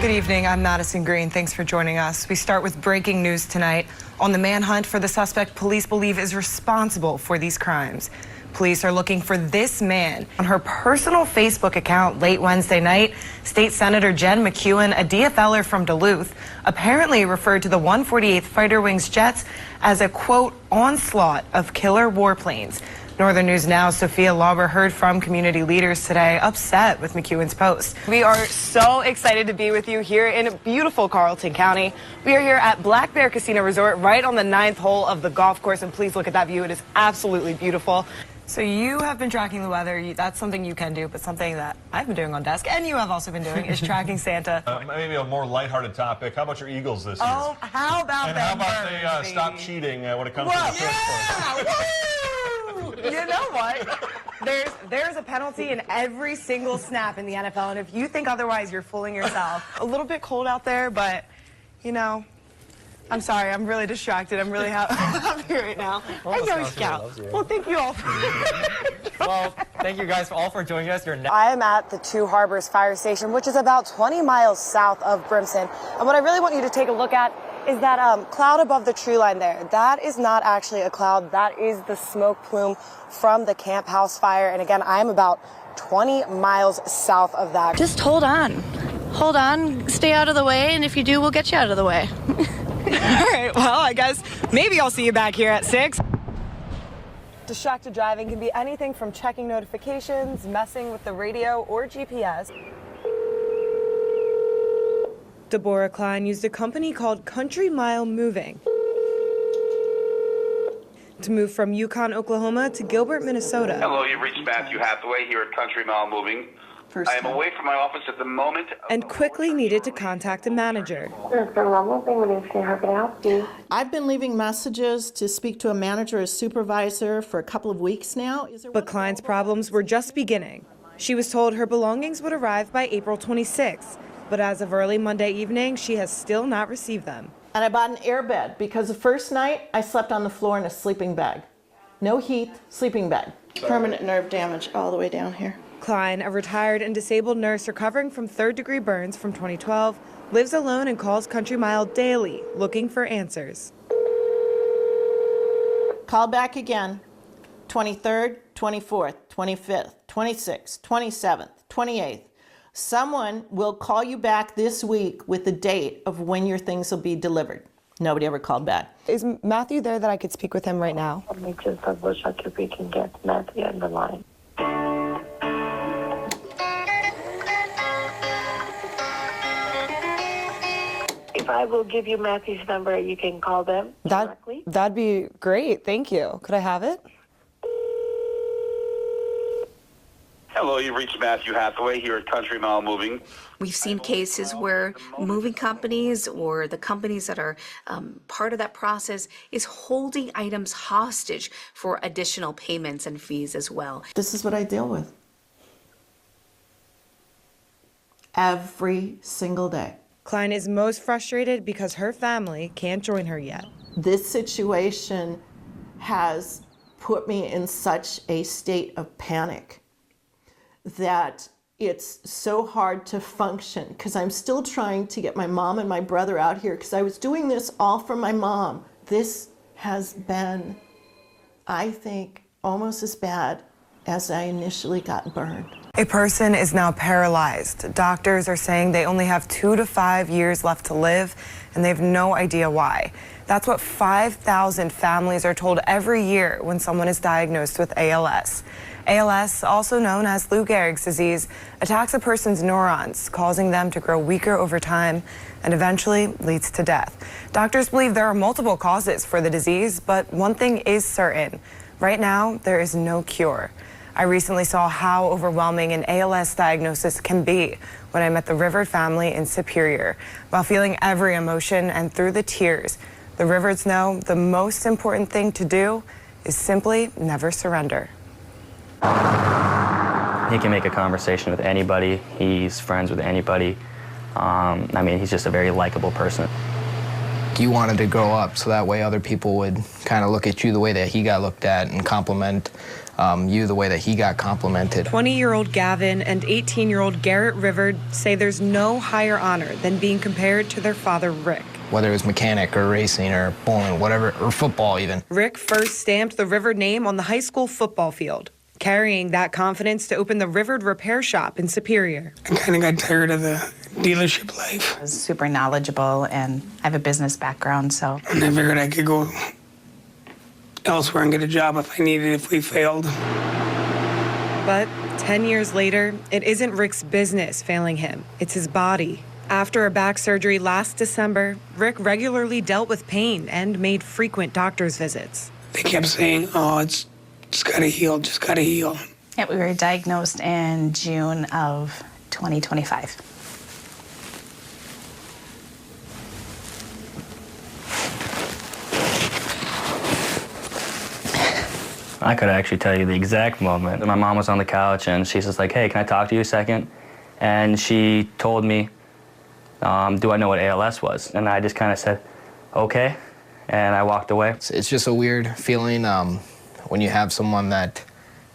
Good evening, I'm Madison Green. Thanks for joining us. We start with breaking news tonight on the manhunt for the suspect police believe is responsible for these crimes. Police are looking for this man. On her personal Facebook account late Wednesday night, State Senator Jen McEwen, a DFLer from Duluth, apparently referred to the 148th Fighter Wings jets as a, quote, onslaught of killer warplanes. Northern News Now's Sophia Lauber heard from community leaders today upset with McEwen's post. We are so excited to be with you here in beautiful Carlton County. We are here at Black Bear Casino Resort right on the 9th hole of the golf course, and please look at that view. It is absolutely beautiful. So you have been tracking the weather. That's something you can do, but something that I've been doing on desk, and you have also been doing, is tracking Santa. Maybe a more lighthearted topic. How about your Eagles this year? Oh, how about and that? How about they stop cheating when it comes to the first place? You know what? There's a penalty in every single snap in the NFL, and if you think otherwise, you're fooling yourself. A little bit cold out there, but, you know, I'm sorry, I'm really distracted. I'm really happy right now. I know Scout. Well, thank you all. Well, thank you guys all for joining us. I am at the Two Harbors Fire Station, which is about 20 miles south of Brimson. And what I really want you to take a look at is that cloud above the tree line there. That is not actually a cloud. That is the smoke plume from the Camp House fire. And again, I am about 20 miles south of that. Just hold on. Hold on. Stay out of the way. And if you do, we'll get you out of the way. All right, well, I guess maybe I'll see you back here at 6. Distracted driving can be anything from checking notifications, messing with the radio, or GPS. Deborah Klein used a company called Country Mile Moving to move from Yukon, Oklahoma to Gilbert, Minnesota. Hello, you've reached Matthew Hathaway here at Country Mile Moving. I am away from my office at the moment. And quickly needed to contact a manager. I've been leaving messages to speak to a manager or supervisor for a couple of weeks now. But Klein's problems were just beginning. She was told her belongings would arrive by April 26th. But as of early Monday evening, she has still not received them. And I bought an air bed because the first night I slept on the floor in a sleeping bag. No heat, sleeping bag. Permanent nerve damage all the way down here. Klein, a retired and disabled nurse recovering from third-degree burns from 2012, lives alone and calls Country Mile daily, looking for answers. Call back again. 23rd, 24th, 25th, 26th, 27th, 28th. Someone will call you back this week with the date of when your things will be delivered. Nobody ever called back. Is Matthew there that I could speak with him right now? Let me just double check if we can get Matthew on the line. If I will give you Matthew's number, you can call them directly. That'd be great. Thank you. Could I have it? Hello, you've reached Matthew Hathaway here at Country Mile Moving. We've seen cases where moving companies or the companies that are part of that process is holding items hostage for additional payments and fees as well. This is what I deal with. Every single day. Klein is most frustrated because her family can't join her yet. This situation has put me in such a state of panic that it's so hard to function because I'm still trying to get my mom and my brother out here because I was doing this all for my mom. This has been, I think, almost as bad as I initially got burned. A person is now paralyzed. Doctors are saying they only have 2 to 5 years left to live, and they have no idea why. That's what 5,000 families are told every year when someone is diagnosed with ALS. ALS, also known as Lou Gehrig's disease, attacks a person's neurons, causing them to grow weaker over time and eventually leads to death. Doctors believe there are multiple causes for the disease, but one thing is certain. Right now, there is no cure. I recently saw how overwhelming an ALS diagnosis can be when I met the Rivard family in Superior. While feeling every emotion and through the tears, the Rivards know the most important thing to do is simply never surrender. He can make a conversation with anybody. He's friends with anybody. I mean, he's just a very likable person. You wanted to grow up so that way other people would kind of look at you the way that he got looked at and compliment you the way that he got complimented. 20-year-old Gavin and 18-year-old Garrett Rivard say there's no higher honor than being compared to their father, Rick. Whether it was mechanic or racing or bowling, whatever, or football even. Rick first stamped the Rivard name on the high school football field, carrying that confidence to open the Rivard Repair Shop in Superior. I kind of got tired of the dealership life. I was super knowledgeable, and I have a business background, so. And I figured I could go elsewhere and get a job if I needed, if we failed. But 10 years later, it isn't Rick's business failing him, it's his body. After a back surgery last December, Rick regularly dealt with pain and made frequent doctor's visits. They kept saying, oh, it's gotta heal, just gotta heal. Yeah, we were diagnosed in June of 2025. I could actually tell you the exact moment. My mom was on the couch and she's just like, hey, can I talk to you a second? And she told me, do I know what ALS was? And I just kind of said, okay. And I walked away. It's just a weird feeling when you have someone that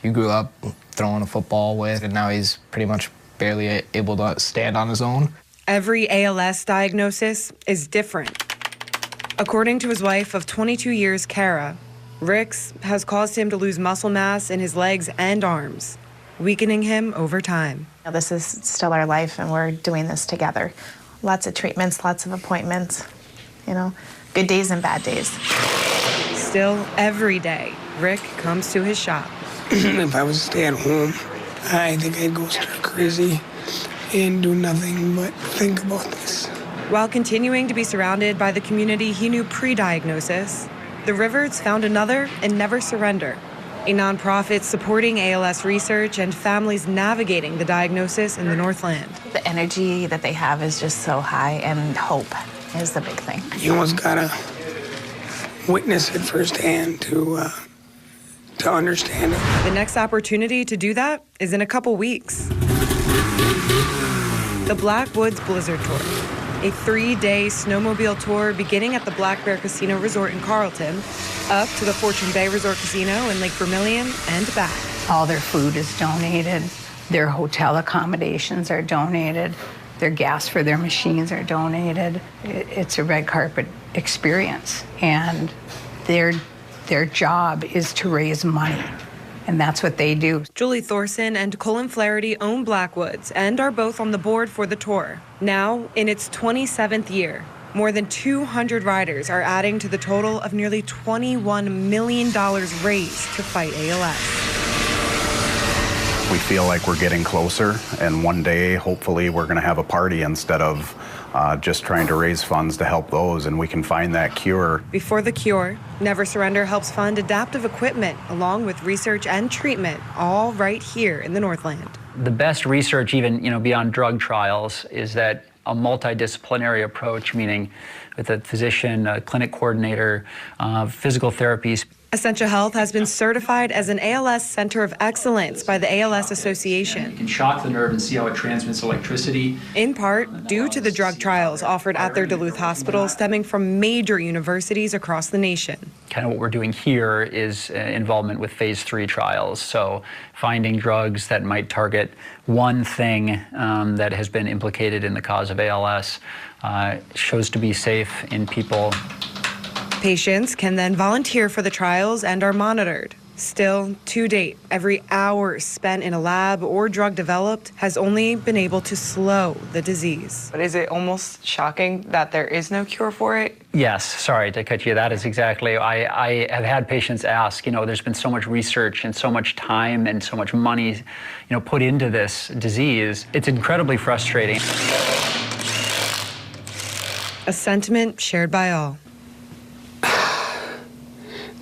you grew up throwing a football with and now he's pretty much barely able to stand on his own. Every ALS diagnosis is different. According to his wife of 22 years, Kara, Rick's has caused him to lose muscle mass in his legs and arms, weakening him over time. This is still our life, and we're doing this together. Lots of treatments, lots of appointments, you know, good days and bad days. Still, every day, Rick comes to his shop. If I was to stay at home, I think I'd go stir crazy and do nothing but think about this. While continuing to be surrounded by the community he knew pre-diagnosis, the Rivards found another in Never Surrender, a nonprofit supporting ALS research and families navigating the diagnosis in the Northland. The energy that they have is just so high, and hope is the big thing. You almost gotta witness it firsthand to understand it. The next opportunity to do that is in a couple weeks. The Blackwoods Blizzard Tour, a 3-day snowmobile tour beginning at the Black Bear Casino Resort in Carlton, up to the Fortune Bay Resort Casino in Lake Vermilion and back. All their food is donated, their hotel accommodations are donated, their gas for their machines are donated. It's a red carpet experience, and their job is to raise money. And that's what they do. Julie Thorson and Colin Flaherty own Blackwoods and are both on the board for the tour. Now, in its 27th year, more than 200 riders are adding to the total of nearly $21 million raised to fight ALS. We feel like we're getting closer, and one day, hopefully, we're going to have a party instead of just trying to raise funds to help those, and we can find that cure. Before the cure, Never Surrender helps fund adaptive equipment along with research and treatment, all right here in the Northland. The best research, even beyond drug trials, is that a multidisciplinary approach, meaning with a physician, a clinic coordinator, physical therapies. Essentia Health has been certified as an ALS Center of Excellence by the ALS Association. You can shock the nerve and see how it transmits electricity. In part due to the drug trials offered at their Duluth hospital stemming from major universities across the nation. Kind of what we're doing here is involvement with phase 3 trials. So finding drugs that might target one thing that has been implicated in the cause of ALS shows to be safe in people. Patients can then volunteer for the trials and are monitored. Still, to date, every hour spent in a lab or drug developed has only been able to slow the disease. But is it almost shocking that there is no cure for it? Yes, sorry to cut you. That is exactly. I have had patients ask, there's been so much research and so much time and so much money, put into this disease. It's incredibly frustrating. A sentiment shared by all.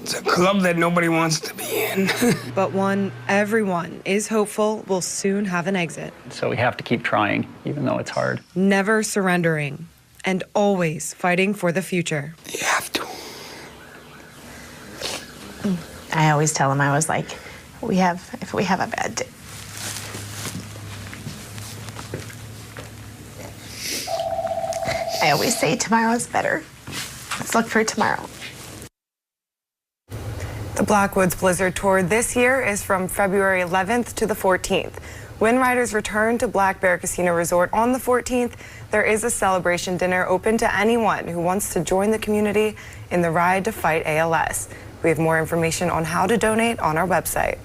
It's a club that nobody wants to be in. But one everyone is hopeful will soon have an exit. So we have to keep trying, even though it's hard. Never surrendering and always fighting for the future. You have to. I always tell them, I was like, if we have a bad day. I always say tomorrow's better. Just look for tomorrow. The Blackwoods Blizzard Tour this year is from February 11th to the 14th. When riders return to Black Bear Casino Resort on the 14th, there is a celebration dinner open to anyone who wants to join the community in the ride to fight ALS. We have more information on how to donate on our website.